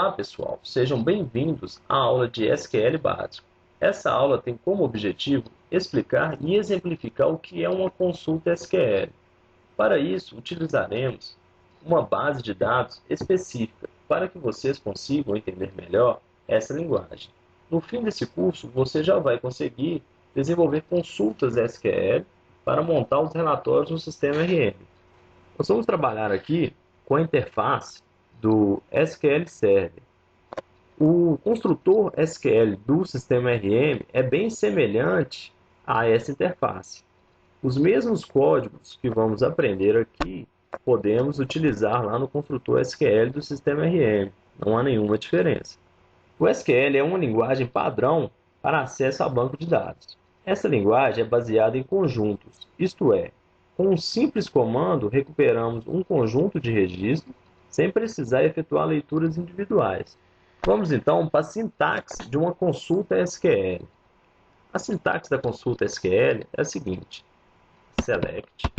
Olá pessoal, sejam bem-vindos à aula de SQL básico. Essa aula tem como objetivo explicar e exemplificar o que é uma consulta SQL. Para isso, utilizaremos uma base de dados específica para que vocês consigam entender melhor essa linguagem. No fim desse curso, você já vai conseguir desenvolver consultas SQL para montar os relatórios no sistema RM. Nós vamos trabalhar aqui com a interface do SQL Server. O construtor SQL do sistema RM é bem semelhante a essa interface. Os mesmos códigos que vamos aprender aqui podemos utilizar lá no construtor SQL do sistema RM. Não há nenhuma diferença. O SQL é uma linguagem padrão para acesso a banco de dados. Essa linguagem é baseada em conjuntos, isto é, com um simples comando recuperamos um conjunto de registros sem precisar efetuar leituras individuais. Vamos então para a sintaxe de uma consulta SQL. A sintaxe da consulta SQL é a seguinte: select.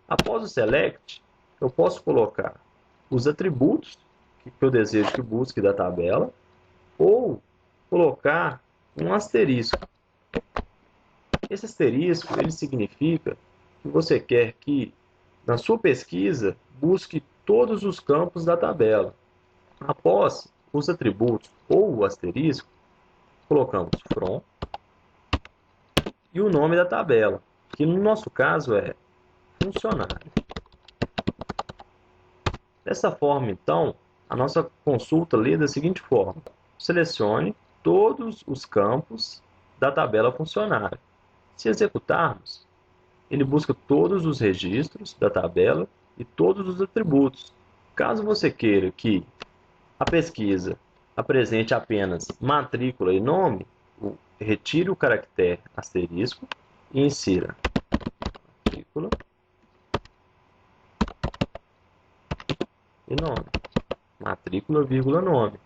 Após o select, eu posso colocar os atributos que eu desejo que busque da tabela ou colocar um asterisco. Esse asterisco ele significa que você quer que na sua pesquisa busque todos os campos da tabela. Após os atributos ou o asterisco, colocamos from e o nome da tabela, que no nosso caso é funcionário. Dessa forma, então, a nossa consulta lê da seguinte forma: selecione todos os campos da tabela funcionário. Se executarmos, ele busca todos os registros da tabela e todos os atributos. Caso você queira que a pesquisa apresente apenas matrícula e nome, retire o caractere asterisco e insira matrícula e nome. Matrícula, vírgula, nome.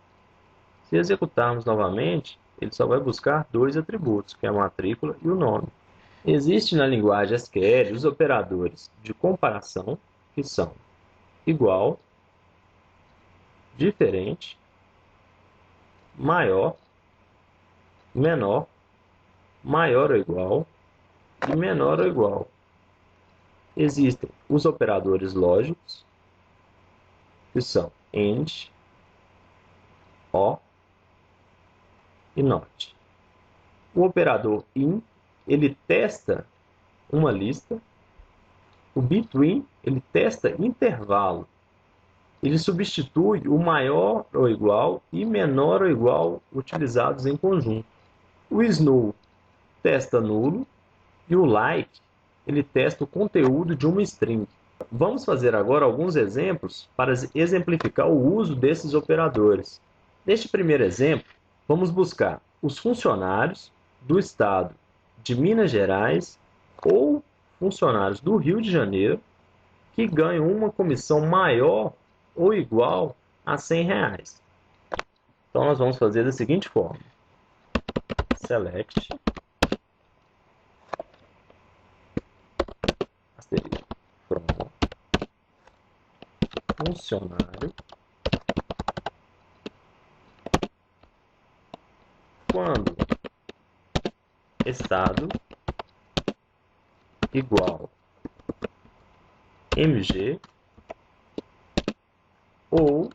Se executarmos novamente, ele só vai buscar dois atributos, que é a matrícula e o nome. Existem na linguagem SQL os operadores de comparação, que são igual, diferente, maior, menor, maior ou igual e menor ou igual. Existem os operadores lógicos, que são AND, OR e NOT. O operador IN, ele testa uma lista. O between, ele testa intervalo. Ele substitui o maior ou igual e menor ou igual utilizados em conjunto. O snow testa nulo e o like, ele testa o conteúdo de uma string. Vamos fazer agora alguns exemplos para exemplificar o uso desses operadores. Neste primeiro exemplo, vamos buscar os funcionários do estado de Minas Gerais ou funcionários do Rio de Janeiro que ganham uma comissão maior ou igual a R$100. Então, nós vamos fazer da seguinte forma: select from funcionário quando estado igual MG ou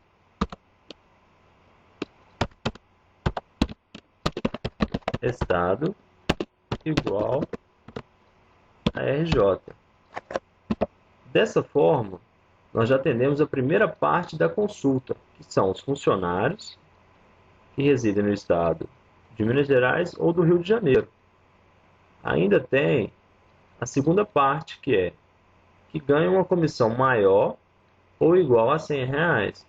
estado igual a RJ. Dessa forma, nós já atendemos a primeira parte da consulta, que são os funcionários que residem no estado de Minas Gerais ou do Rio de Janeiro. Ainda tem a segunda parte, que é que ganham uma comissão maior ou igual a R$100.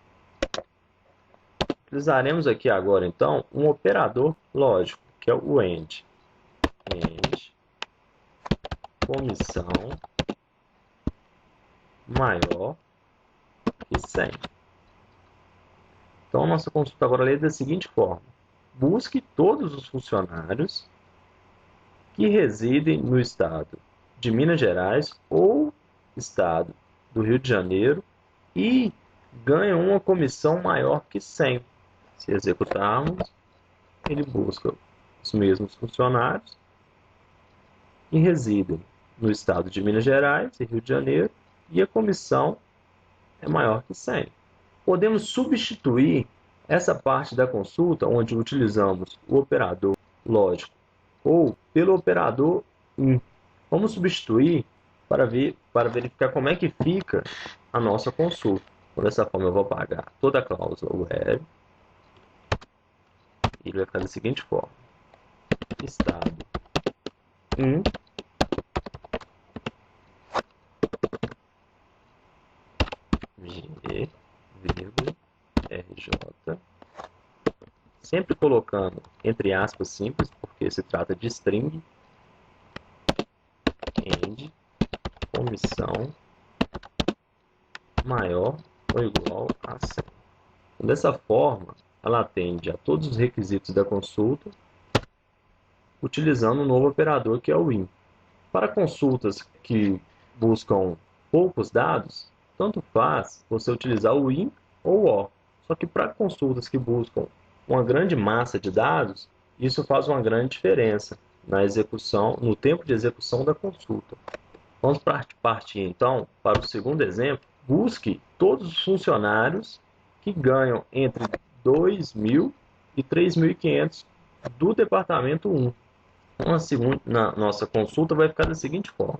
Utilizaremos aqui agora, então, um operador lógico, que é o AND. AND, comissão maior que 100. Então, nossa consulta agora lê da seguinte forma: busque todos os funcionários que residem no estado de Minas Gerais ou estado do Rio de Janeiro e ganha uma comissão maior que 100. Se executarmos, ele busca os mesmos funcionários que residem no estado de Minas Gerais e Rio de Janeiro, e a comissão é maior que 100. Podemos substituir essa parte da consulta, onde utilizamos o operador lógico, ou pelo operador in. Vamos substituir para verificar como é que fica a nossa consulta. Então, dessa forma, eu vou apagar toda a cláusula web, e ele vai ficar da seguinte forma: estado in, g, vírgula, rj, sempre colocando entre aspas simples, porque se trata de string, end, comissão maior ou igual a 100. Então, dessa forma, ela atende a todos os requisitos da consulta, utilizando um novo operador que é o in. Para consultas que buscam poucos dados, tanto faz você utilizar o in ou o or. Só que para consultas que buscam uma grande massa de dados, isso faz uma grande diferença na execução, no tempo de execução da consulta. Vamos partir então para o segundo exemplo. Busque todos os funcionários que ganham entre 2.000 e 3.500 do departamento 1. Na nossa consulta vai ficar da seguinte forma: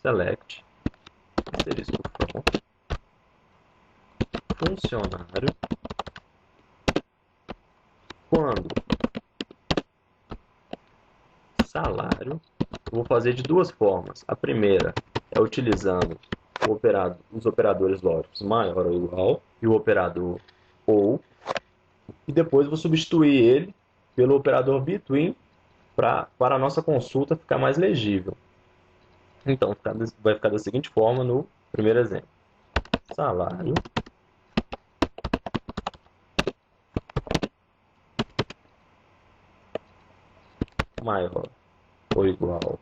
select asterisco from funcionário quando salário. Eu vou fazer de duas formas. A primeira é utilizando os operadores lógicos maior ou igual e o operador ou, e depois vou substituir ele pelo operador between para a nossa consulta ficar mais legível. Então, vai ficar da seguinte forma no primeiro exemplo: salário maior ou igual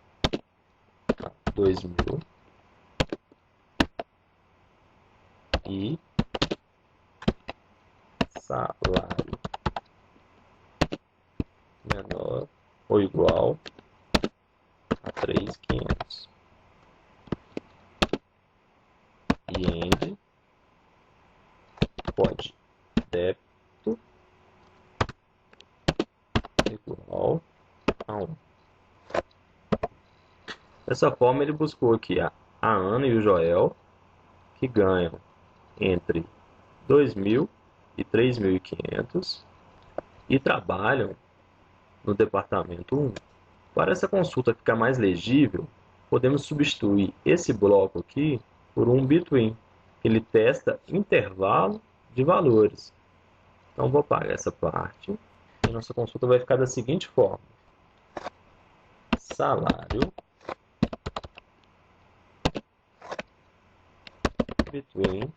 a 2.000 e salário menor ou igual a 3.500. E end pode débito igual a 1. Dessa forma, ele buscou aqui a Ana e o Joel, que ganham entre 2.000 e 3.500 e trabalham no departamento 1. Para essa consulta ficar mais legível, podemos substituir esse bloco aqui por um between. Ele testa intervalo de valores. Então, vou apagar essa parte e nossa consulta vai ficar da seguinte forma: salário between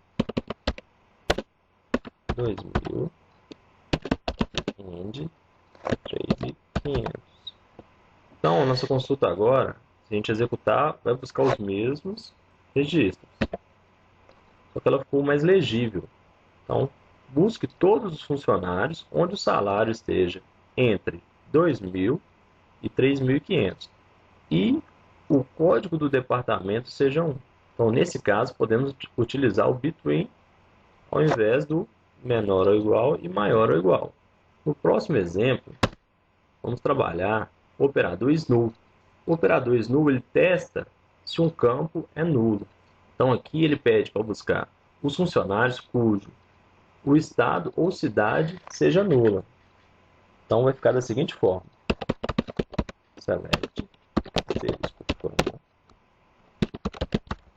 2.000 and 3.500. Então, a nossa consulta agora, se a gente executar, vai buscar os mesmos registros, só que ela ficou mais legível. Então, busque todos os funcionários onde o salário esteja entre 2.000 e 3.500 e o código do departamento seja 1. Então, nesse caso, podemos utilizar o between ao invés do menor ou igual e maior ou igual. No próximo exemplo, vamos trabalhar o operador is-null. O operador is-null ele testa se um campo é nulo. Então, aqui ele pede para buscar os funcionários cujo o estado ou cidade seja nula. Então, vai ficar da seguinte forma: select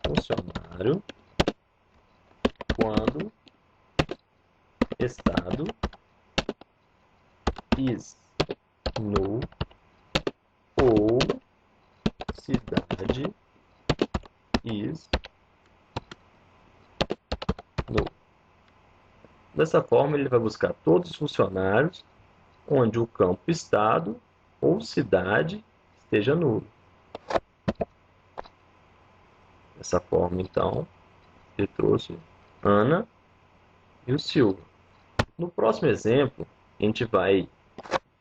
funcionário quando estado is null ou cidade is null. Dessa forma, ele vai buscar todos os funcionários onde o campo estado ou cidade esteja nulo. Dessa forma, então, Ele trouxe Ana e o Silva. No próximo exemplo, a gente vai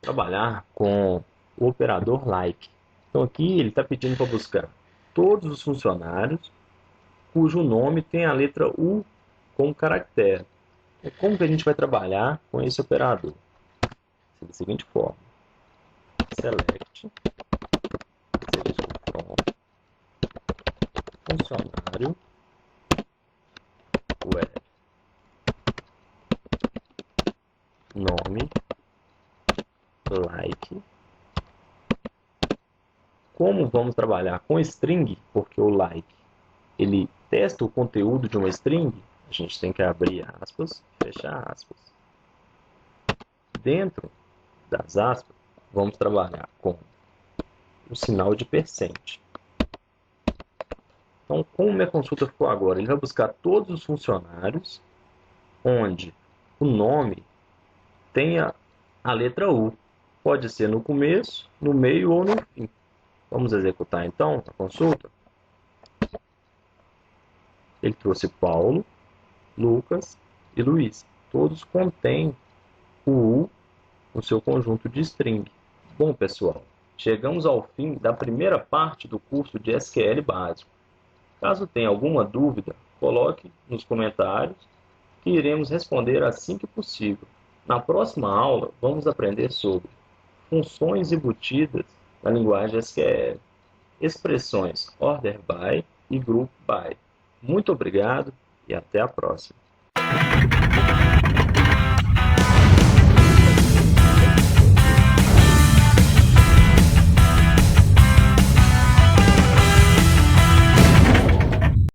trabalhar com o operador like. Então aqui ele está pedindo para buscar todos os funcionários cujo nome tem a letra U como caractere. E como que a gente vai trabalhar com esse operador? Da seguinte forma: select from funcionário web nome like. Como vamos trabalhar com string, porque o like ele testa o conteúdo de uma string, a gente tem que abrir aspas, fechar aspas. Dentro das aspas, vamos trabalhar com o sinal de %. Então, como minha consulta ficou agora? Ele vai buscar todos os funcionários onde o nome tenha a letra U. Pode ser no começo, no meio ou no fim. Vamos executar então a consulta. Ele trouxe Paulo, Lucas e Luiz. Todos contêm o U no seu conjunto de string. Bom, pessoal, chegamos ao fim da primeira parte do curso de SQL básico. Caso tenha alguma dúvida, coloque nos comentários que iremos responder assim que possível. Na próxima aula, vamos aprender sobre funções embutidas na linguagem SQL, expressões order by e group by. Muito obrigado e até a próxima.